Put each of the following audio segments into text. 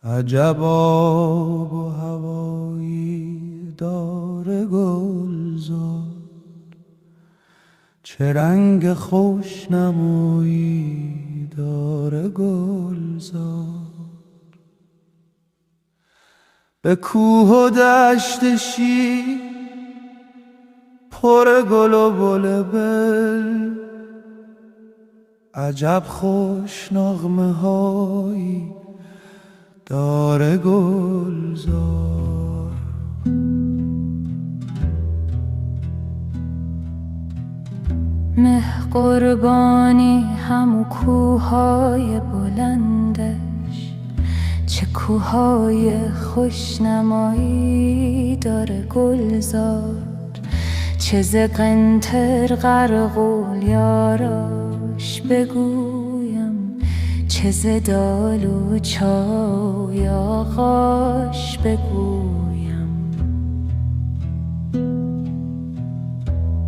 عجب آب و هوایی داره گلزار، چه رنگ خوش نمایی داره گلزار. به کوه و دشت شیر پر گل و بلبل، عجب خوش نغمه هایی داره گلزار. مه قربانی همو کوههای بلندش، چه کوههای خوشنمایی داره گلزار. چه ز قنطر غرقول یاراش بگویم، چه ز دال و چای آقاش بگویم.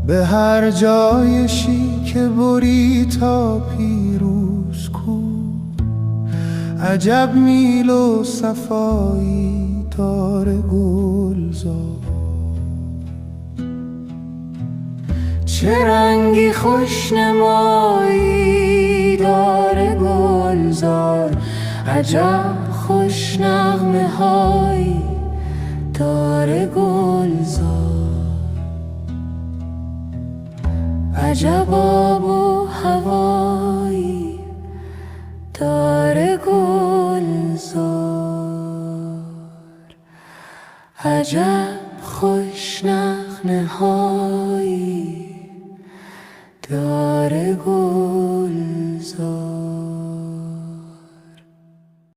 به هر جای شیک بری تا پیروز کو، عجب میل و صفایی داره گلزار. چه رنگی خوشنمایی داره گلزار، عجب خوش نغمه هایی داره گلزار. عجب آب و هوایی داره گلزار، عجب خوش نغمه هایی داره گلزار.